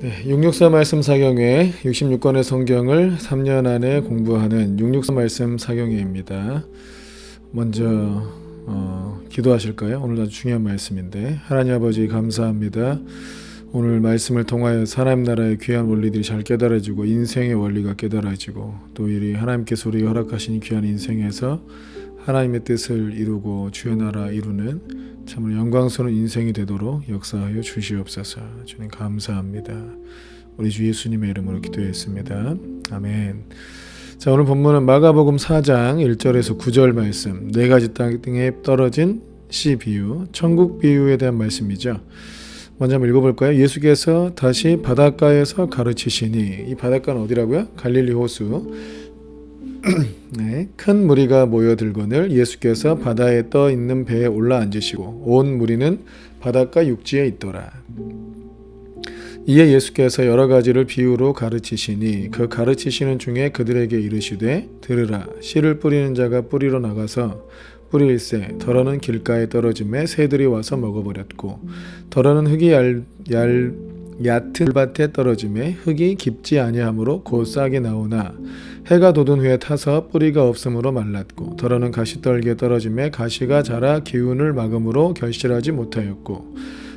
664 말씀 사경회 66권의 성경을 3년 안에 공부하는 664 말씀 사경회입니다. 먼저 기도하실까요? 오늘 아주 중요한 말씀인데, 하나님 아버지 감사합니다. 오늘 말씀을 통하여 하나님 나라의 귀한 원리들이 잘 깨달아지고 인생의 원리가 깨달아지고 또 이 하나님께서 우리가 허락하신 귀한 인생에서 하나님의 뜻을 이루고 주의 나라 이루는 참으로 영광스러운 인생이 되도록 역사하여 주시옵소서. 주님 감사합니다. 우리 주 예수님의 이름으로 기도했습니다. 아멘. 자, 오늘 본문은 마가복음 4장 1절에서 9절 말씀, 네 가지 땅에 떨어진 씨 비유, 천국 비유에 대한 말씀이죠. 먼저 한번 읽어볼까요? 예수께서 다시 바닷가에서 가르치시니, 이 바닷가는 어디라고요? 갈릴리 호수. 네, 큰 무리가 모여들거늘 예수께서 바다에 떠 있는 배에 올라 앉으시고 온 무리는 바닷가 육지에 있더라. 이에 예수께서 여러 가지를 비유로 가르치시니 그 가르치시는 중에 그들에게 이르시되, 들으라, 씨를 뿌리는 자가 뿌리러 나가서 뿌릴새 더러는 길가에 떨어짐에 새들이 와서 먹어버렸고, 더러는 흙이 얕은 밭에 떨어짐에 흙이 깊지 아니하므로 곧 싹이 나오나 해가 돋은 후에 타서 뿌리가 없으므로 말랐고, 더러는 가시떨기에 떨어짐에 가시가 자라 기운을 막음으로 결실하지 못하였고,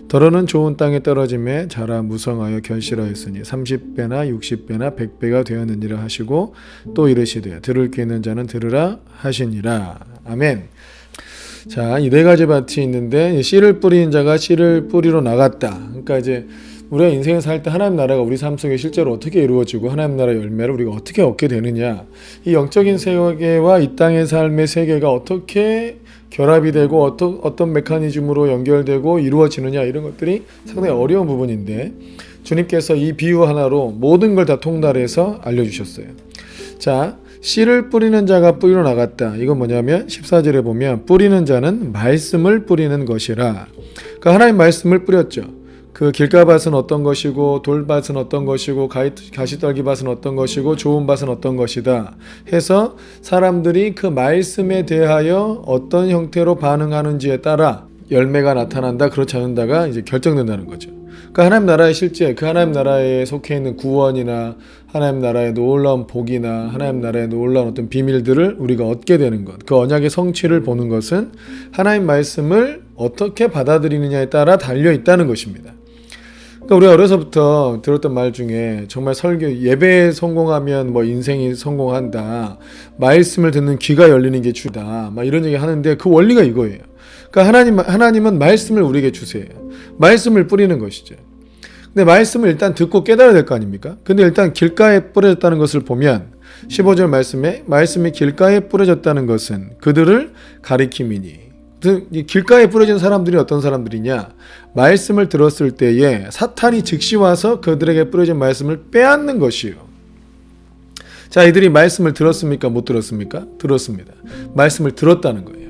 더러는 좋은 땅에 떨어짐에 자라 무성하여 결실하였으니 30배나 60배나 100배가 되었느니라 하시고, 또 이르시되 들을 귀 있는 자는 들으라 하시니라. 아멘. 자, 이 네 가지 밭이 있는데 씨를 뿌리는 자가 씨를 뿌리러 나갔다. 그러니까 이제 우리가 인생을 살 때 하나님 나라가 우리 삶 속에 실제로 어떻게 이루어지고 하나님 나라 열매를 우리가 어떻게 얻게 되느냐, 이 영적인 세계와 이 땅의 삶의 세계가 어떻게 결합이 되고 어떤 메커니즘으로 연결되고 이루어지느냐, 이런 것들이 상당히 어려운 부분인데 주님께서 이 비유 하나로 모든 걸 다 통달해서 알려주셨어요. 자, 씨를 뿌리는 자가 뿌리러 나갔다. 이건 뭐냐면 14절에 보면 뿌리는 자는 말씀을 뿌리는 것이라. 그러니까 하나님 말씀을 뿌렸죠. 그 길가밭은 어떤 것이고 돌밭은 어떤 것이고 가시떨기밭은 어떤 것이고 좋은 밭은 어떤 것이다 해서 사람들이 그 말씀에 대하여 어떤 형태로 반응하는지에 따라 열매가 나타난다, 그렇지 않는다가 이제 결정된다는 거죠. 그러니까 하나님 나라의 실제, 그 하나님 나라에 속해 있는 구원이나 하나님 나라의 놀라운 복이나 하나님 나라의 놀라운 어떤 비밀들을 우리가 얻게 되는 것, 그 언약의 성취를 보는 것은 하나님 말씀을 어떻게 받아들이느냐에 따라 달려 있다는 것입니다. 그러니까 우리가 어려서부터 들었던 말 중에 정말 예배에 성공하면 뭐 인생이 성공한다, 말씀을 듣는 귀가 열리는 게 주다, 막 이런 얘기 하는데 그 원리가 이거예요. 그러니까 하나님은 말씀을 우리에게 주세요. 말씀을 뿌리는 것이죠. 근데 말씀을 일단 듣고 깨달아야 될 거 아닙니까? 근데 일단 길가에 뿌려졌다는 것을 보면 15절 말씀이 길가에 뿌려졌다는 것은 그들을 가리킴이니, 이 길가에 뿌려진 사람들이 어떤 사람들이냐, 말씀을 들었을 때에 사탄이 즉시 와서 그들에게 뿌려진 말씀을 빼앗는 것이요. 자, 이들이 말씀을 들었습니까? 못 들었습니까? 들었습니다. 말씀을 들었다는 거예요.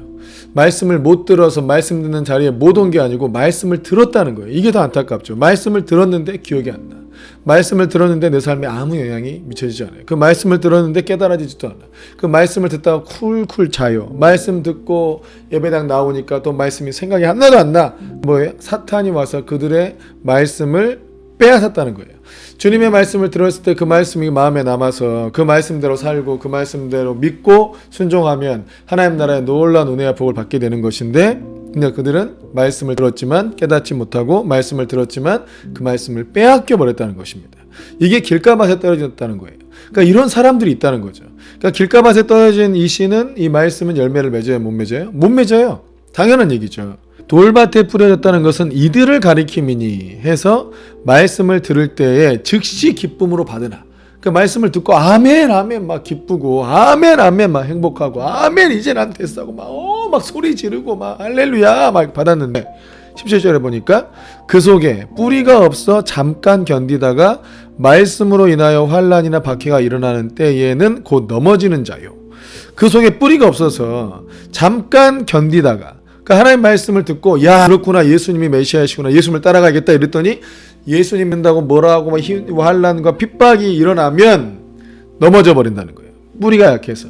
말씀을 못 들어서 말씀 듣는 자리에 못 온 게 아니고 말씀을 들었다는 거예요. 이게 더 안타깝죠. 말씀을 들었는데 기억이 안 나. 말씀을 들었는데 내 삶에 아무 영향이 미쳐지지 않아요. 그 말씀을 들었는데 깨달아지지도 않아. 그 말씀을 듣다가 쿨쿨 자요. 말씀 듣고 예배당 나오니까 또 말씀이 생각이 하나도 안 나. 뭐예요? 사탄이 와서 그들의 말씀을 빼앗았다는 거예요. 주님의 말씀을 들었을 때 그 말씀이 마음에 남아서 그 말씀대로 살고 그 말씀대로 믿고 순종하면 하나님 나라의 놀라운 은혜와 복을 받게 되는 것인데, 근데 그들은 말씀을 들었지만 깨닫지 못하고 말씀을 들었지만 그 말씀을 빼앗겨 버렸다는 것입니다. 이게 길가밭에 떨어졌다는 거예요. 그러니까 이런 사람들이 있다는 거죠. 그러니까 길가밭에 떨어진 이 씨는, 이 말씀은 열매를 맺어요, 못 맺어요? 못 맺어요. 당연한 얘기죠. 돌밭에 뿌려졌다는 것은 이들을 가리킴이니 해서 말씀을 들을 때에 즉시 기쁨으로 받으나, 그 말씀을 듣고 아멘 아멘 막 기쁘고 아멘 아멘 막 행복하고 아멘 이제 난 됐다고 막 소리 지르고 막 할렐루야 막 받았는데 17절에 보니까 그 속에 뿌리가 없어 잠깐 견디다가 말씀으로 인하여 환난이나 박해가 일어나는 때에는 곧 넘어지는 자요. 그 속에 뿌리가 없어서 잠깐 견디다가, 그러니까 하나님 말씀을 듣고 야 그렇구나, 예수님이 메시아시구나, 예수님을 따라가겠다 이랬더니 예수님 믿는다고 뭐라고 막 환난과 핍박이 일어나면 넘어져 버린다는 거예요. 뿌리가 약해서.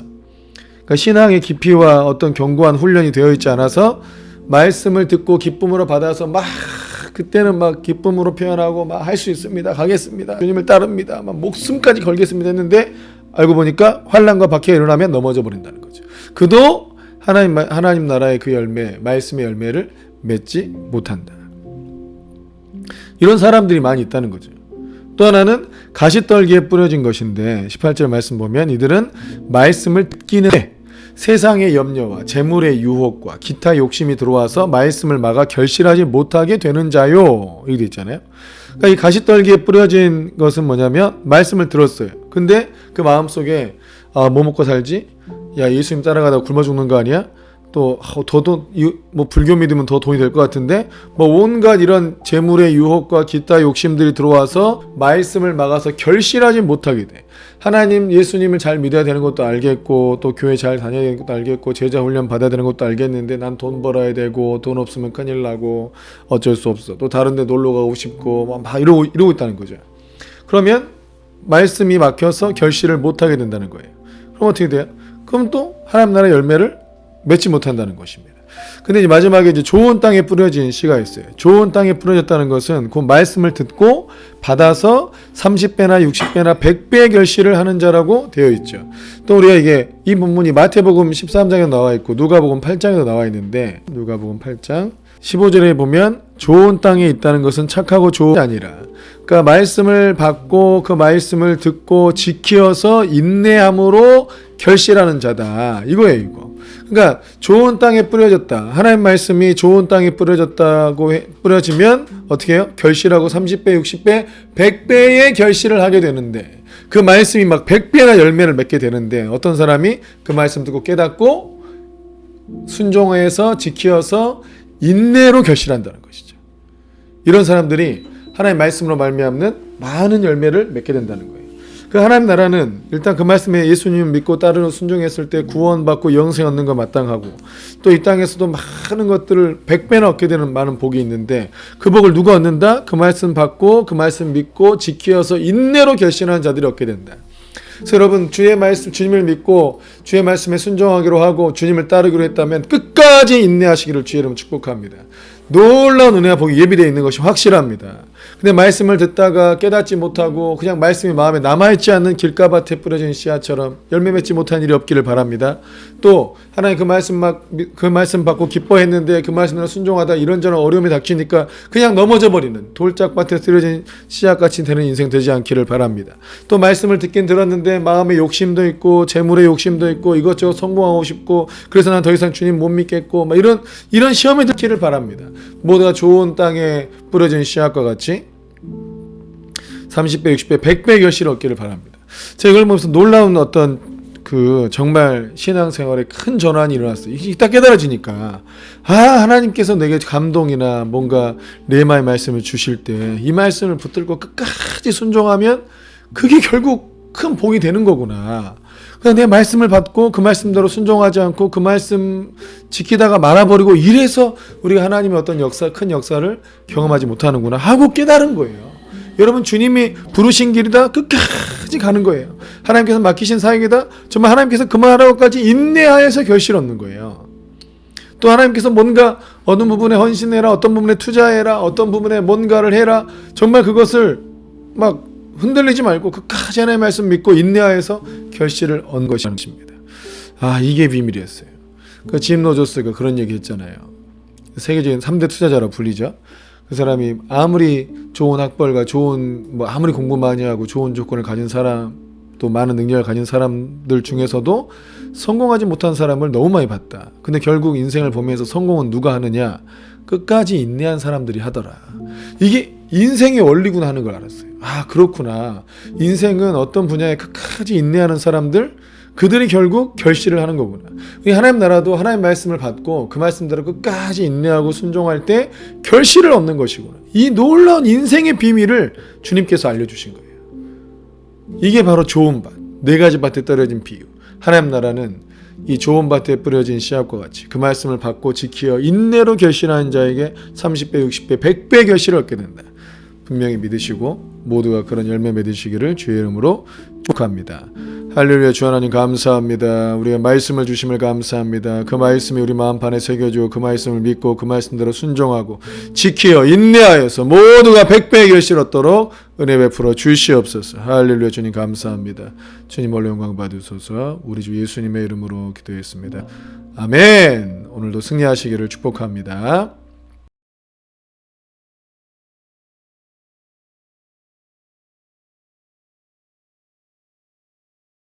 그러니까 신앙의 깊이와 어떤 견고한 훈련이 되어 있지 않아서 말씀을 듣고 기쁨으로 받아서 막 그때는 막 기쁨으로 표현하고 막 할 수 있습니다. 가겠습니다. 주님을 따릅니다. 막 목숨까지 걸겠습니다 했는데 알고 보니까 환난과 박해가 일어나면 넘어져 버린다는 거죠. 그도 하나님 나라의 그 열매, 말씀의 열매를 맺지 못한다. 이런 사람들이 많이 있다는 거죠. 또 하나는 가시떨기에 뿌려진 것인데 18절 말씀 보면 이들은 말씀을 듣기는 해 세상의 염려와 재물의 유혹과 기타 욕심이 들어와서 말씀을 막아 결실하지 못하게 되는 자요. 이렇게 있잖아요. 그러니까 이 가시떨기에 뿌려진 것은 뭐냐면 말씀을 들었어요. 근데 그 마음속에 뭐 먹고 살지? 야, 예수님 따라가다가 굶어 죽는 거 아니야? 또 뭐 불교 믿으면 더 돈이 될 것 같은데 뭐 온갖 이런 재물의 유혹과 기타 욕심들이 들어와서 말씀을 막아서 결실하지 못하게 돼. 하나님 예수님을 잘 믿어야 되는 것도 알겠고 또 교회 잘 다녀야 되는 것도 알겠고 제자 훈련 받아야 되는 것도 알겠는데 난 돈 벌어야 되고 돈 없으면 큰일 나고 어쩔 수 없어. 또 다른 데 놀러 가고 싶고 막 이러고 있다는 거죠. 그러면 말씀이 막혀서 결실을 못하게 된다는 거예요. 그럼 어떻게 돼요? 그럼 또 하나님 나라의 열매를 맺지 못한다는 것입니다. 근데 이제 마지막에 이제 좋은 땅에 뿌려진 씨가 있어요. 좋은 땅에 뿌려졌다는 것은 그 말씀을 듣고 받아서 30배나 60배나 100배의 결실을 하는 자라고 되어 있죠. 또 우리가 이 본문이 마태복음 13장에 나와 있고 누가복음 8장에도 나와 있는데 누가복음 8장 15절에 보면 좋은 땅에 있다는 것은 착하고 좋은 게 아니라 그러니까 말씀을 받고 그 말씀을 듣고 지키어서 인내함으로 결실하는 자다. 이거예요, 이거. 그러니까 좋은 땅에 뿌려졌다. 하나님 말씀이 좋은 땅에 뿌려지면 어떻게 해요? 결실하고 30배, 60배, 100배의 결실을 하게 되는데 그 말씀이 막 100배나 열매를 맺게 되는데 어떤 사람이 그 말씀 듣고 깨닫고 순종해서 지키어서 인내로 결실한다는 것이죠. 이런 사람들이 하나님의 말씀으로 말미암는 많은 열매를 맺게 된다는 거예요. 그 하나님 나라는 일단 그 말씀에 예수님을 믿고 따르는 순종했을 때 구원받고 영생 얻는 거 마땅하고 또 이 땅에서도 많은 것들을 100배나 얻게 되는 많은 복이 있는데 그 복을 누가 얻는다? 그 말씀 받고 그 말씀 믿고 지키어서 인내로 결실하는 자들이 얻게 된다. 그래서 여러분 주의 말씀, 주님을 믿고 주의 말씀에 순종하기로 하고 주님을 따르기로 했다면 끝까지 인내하시기를 주의 이름으로 축복합니다. 놀라운 은혜와 복이 예비되어 있는 것이 확실합니다. 근데 말씀을 듣다가 깨닫지 못하고 그냥 말씀이 마음에 남아있지 않는 길가밭에 뿌려진 씨앗처럼 열매 맺지 못한 일이 없기를 바랍니다. 또 하나님 그 말씀 받고 기뻐했는데 그 말씀으로 순종하다 이런저런 어려움이 닥치니까 그냥 넘어져 버리는 돌짝밭에 뿌려진 씨앗같이 되는 인생 되지 않기를 바랍니다. 또 말씀을 듣긴 들었는데 마음에 욕심도 있고 재물의 욕심도 있고 이것저것 성공하고 싶고 그래서 난 더 이상 주님 못 믿겠고 막 이런 시험이 들기를 바랍니다. 모두가 좋은 땅에 뿌려진 씨앗과 같이 30배, 60배, 100배 결실을 얻기를 바랍니다. 제가 이걸 보면서 놀라운 어떤 정말 신앙생활에 큰 전환이 일어났어요. 이딱 깨달아지니까 하나님께서 내게 감동이나 뭔가 레마의 말씀을 주실 때 이 말씀을 붙들고 끝까지 순종하면 그게 결국 큰 복이 되는 거구나. 그냥 내 말씀을 받고 그 말씀대로 순종하지 않고 그 말씀 지키다가 말아버리고 이래서 우리가 하나님의 어떤 큰 역사를 경험하지 못하는구나 하고 깨달은 거예요. 여러분 주님이 부르신 길이다. 끝까지 가는 거예요. 하나님께서 맡기신 사역이다. 정말 하나님께서 그만하라고까지 인내하여서 결실 얻는 거예요. 또 하나님께서 뭔가 어느 부분에 헌신해라, 어떤 부분에 투자해라, 어떤 부분에 뭔가를 해라. 정말 그것을 막 흔들리지 말고 끝까지 하나님의 말씀 믿고 인내하여서 결실을 얻은 것입니다. 이게 비밀이었어요. 짐 로저스가 그런 얘기 했잖아요. 세계적인 3대 투자자로 불리죠. 그 사람이 아무리 좋은 학벌과 아무리 공부 많이 하고 좋은 조건을 가진 사람, 또 많은 능력을 가진 사람들 중에서도 성공하지 못한 사람을 너무 많이 봤다. 근데 결국 인생을 보면서 성공은 누가 하느냐? 끝까지 인내한 사람들이 하더라. 이게 인생의 원리구나 하는 걸 알았어요. 그렇구나. 인생은 어떤 분야에 끝까지 인내하는 사람들, 그들이 결국 결실을 하는 거구나. 하나님 나라도 하나님 말씀을 받고 그 말씀대로 끝까지 인내하고 순종할 때 결실을 얻는 것이구나. 이 놀라운 인생의 비밀을 주님께서 알려주신 거예요. 이게 바로 좋은 밭, 4가지 밭에 떨어진 비유. 하나님 나라는 이 좋은 밭에 뿌려진 씨앗과 같이 그 말씀을 받고 지키어 인내로 결실하는 자에게 30배, 60배, 100배 결실을 얻게 된다. 분명히 믿으시고 모두가 그런 열매 맺으시기를 주의 이름으로 축복합니다. 할렐루야. 주 하나님 감사합니다. 우리가 말씀을 주심을 감사합니다. 그 말씀이 우리 마음판에 새겨지고 그 말씀을 믿고 그 말씀대로 순종하고 지키어 인내하여서 모두가 백배의 결실 얻도록 은혜 베풀어 주시옵소서. 할렐루야. 주님 감사합니다. 주님 원래 영광 받으소서. 우리 주 예수님의 이름으로 기도했습니다. 아멘. 오늘도 승리하시기를 축복합니다.